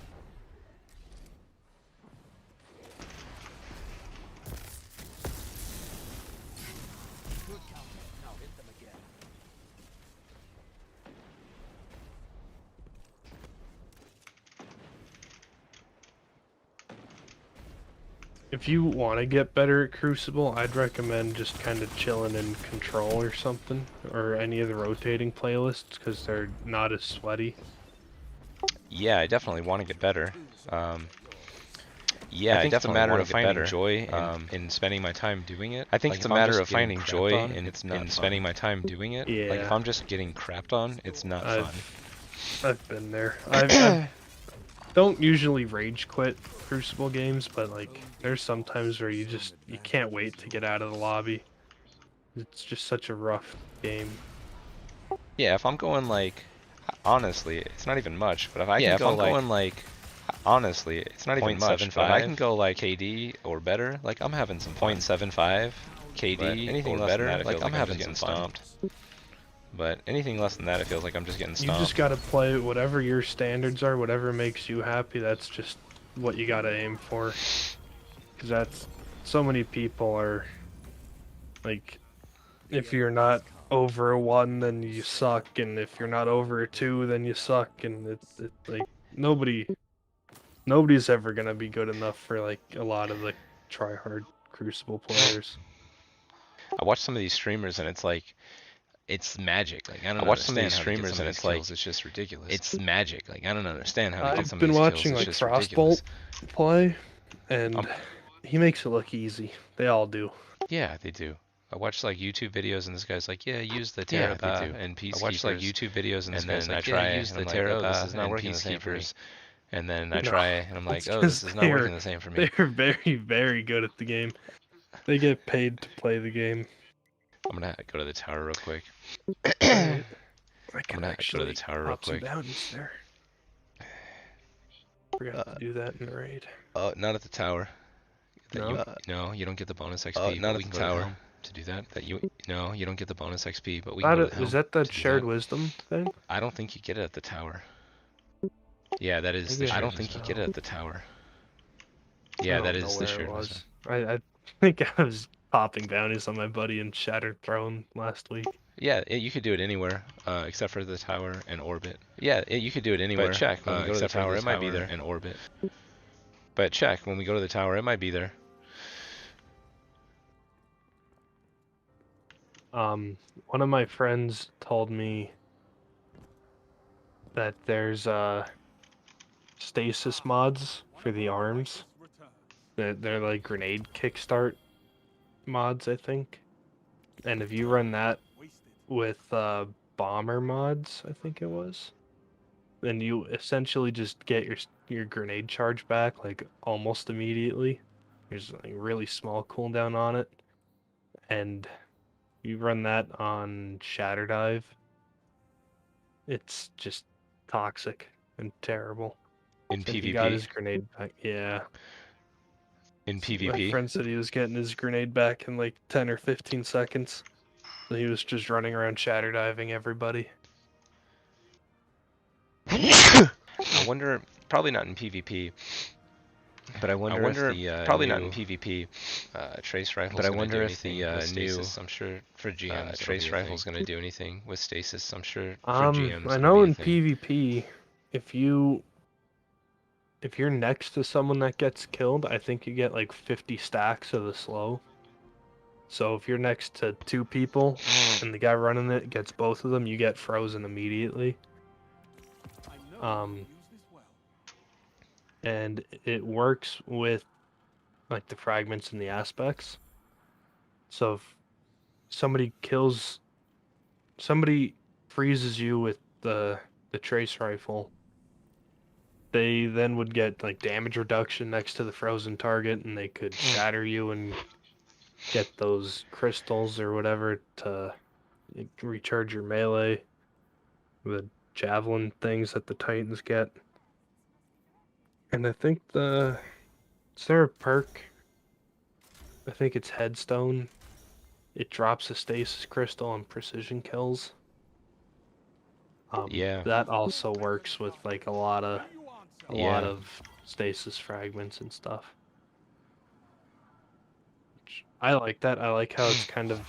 If you want to get better at Crucible, I'd recommend just kind of chilling in Control or something, or any of the rotating playlists, because they're not as sweaty. Yeah, I definitely want to get better. Yeah, I think it's a matter of finding joy in spending my time doing it. I think it's a matter of finding joy in spending my time doing it. Yeah. Like if I'm just getting crapped on, it's not fun. I've been there. I don't usually rage quit Crucible games, but like there's some times where you can't wait to get out of the lobby. It's just such a rough game. Yeah, if I'm going like, honestly, it's not even much. But if I can go like, honestly, it's not even much. But if I can go like KD or better, like I'm having some fun. 0.75 KD anything or better, like I'm having some stomped. But anything less than that, it feels like I'm just getting stomped. You just gotta play whatever your standards are, whatever makes you happy. That's just what you gotta aim for. Because that's so many people are like, if you're not over a 1, then you suck, and if you're not over a 2, then you suck, and it's like nobody's ever gonna be good enough for like a lot of the try-hard Crucible players. I watch some of these streamers and it's like, it's magic. Like I don't watch some of these streamers and it's like, it's just ridiculous. It's magic. Like I don't understand how to get some of these kills. I've been watching like Frostbolt play, and he makes it look easy. They all do. Yeah, they do. I watch like YouTube videos and this guy's like, yeah, use the Terra and Peacekeepers. I watch like YouTube videos and this guy's like, yeah, use the Terra this is not working the same for me. And then I try and I'm like, oh, this is not working the same for me. They're very, very good at the game. They get paid to play the game. I'm gonna go to the tower real quick. I can go to the tower real quick. There. Forgot to do that in the raid. Not at the tower. No? No, you don't get the bonus XP. Not at the tower. To do that, no, you don't get the bonus XP, but we can go to is that the shared wisdom thing? I don't think you get it at the tower. Yeah, that is. I don't think you get it at the tower. Yeah, that is the shared wisdom. I think I was popping bounties on my buddy in Shattered Throne last week. Yeah, you could do it anywhere, except for the tower and orbit. Yeah, you could do it anywhere. But check when we go to the tower, it might be there. And orbit. But check when we go to the tower, it might be there. One of my friends told me that there's stasis mods for the arms. They're like grenade kickstart mods, I think. And if you run that with bomber mods, I think it was, then you essentially just get your grenade charge back like almost immediately. There's like a really small cooldown on it, and you run that on Shatter Dive, it's just toxic and terrible. In PvP? He got his grenade back, yeah. In PvP? My friend said he was getting his grenade back in like 10 or 15 seconds. So he was just running around Shatter Diving everybody. I wonder, probably not in PvP. But I wonder if the probably not in PvP. Trace rifle. But I wonder if the new. I'm sure for GMs. Trace rifle's going to do anything with stasis. I'm sure for GMs. I know in PvP, if you're next to someone that gets killed, I think you get like 50 stacks of the slow. So if you're next to 2 people and the guy running it gets both of them, you get frozen immediately. And it works with like the fragments and the aspects. So if somebody freezes you with the trace rifle, they then would get like damage reduction next to the frozen target, and they could shatter you and get those crystals or whatever to recharge your melee. The javelin things that the Titans get. And I think is there a perk? I think it's Headstone. It drops a stasis crystal on precision kills. Yeah. That also works with like a lot of stasis fragments and stuff. I like that. I like how it's kind of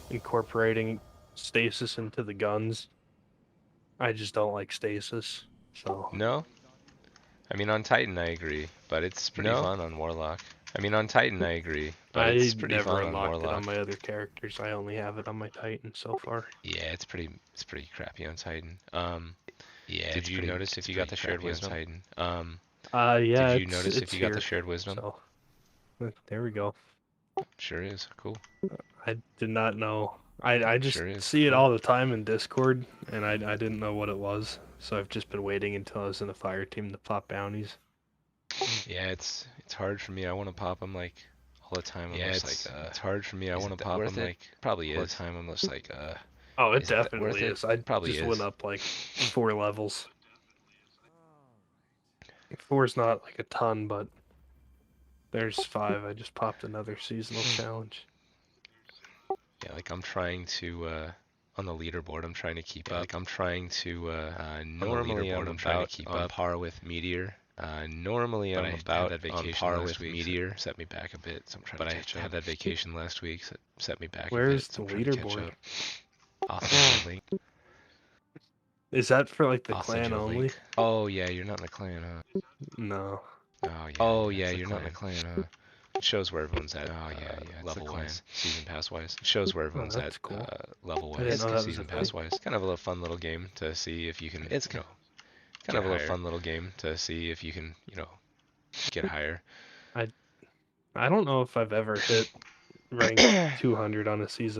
incorporating stasis into the guns. I just don't like stasis. So no. I mean, on Titan, I agree, but it's pretty fun on Warlock. I mean, on Titan, I agree, but it's pretty fun on Warlock. I never unlocked it on my other characters. I only have it on my Titan so far. Yeah, it's pretty crappy on Titan. Yeah. Did you notice if you got the shared wisdom? Titan. Yeah. Did you notice if you got the shared wisdom? So, there we go. Sure is cool. I did not know. I just see it all the time in Discord, and I didn't know what it was. So I've just been waiting until I was in the fire team to pop bounties. Yeah, it's hard for me. I want to pop them like all the time. I'm just like, it's hard for me. I want to pop them like probably all the time. I'm just like, Oh, it Is it definitely worth it? is. I Probably just is. went up like 4 levels. 4 is not like a ton, but there's 5. I just popped another seasonal challenge. Yeah, like I'm trying to on the leaderboard. I'm trying to keep up. Like I'm trying to normally I'm about on par with Meteor. Normally I'm about on par with Meteor. Set me back a bit, so I'm trying to catch up. I had that vacation last week, so set me back a bit. Where's So the I'm trying to catch leaderboard? up. I'll send you a link. Is that for like the I'll send clan you a only? link. Oh yeah, you're not in the clan, huh? No. Oh yeah, you're not in the clan, huh? It shows where everyone's at. Oh yeah, level wise, season pass wise. It shows where everyone's that's at cool. level I didn't wise, know that was season a pass thing. wise. Kind of a little fun little game to see if you can. It's kind of a little fun little game to see if you can, get higher. I don't know if I've ever hit rank 200 on a season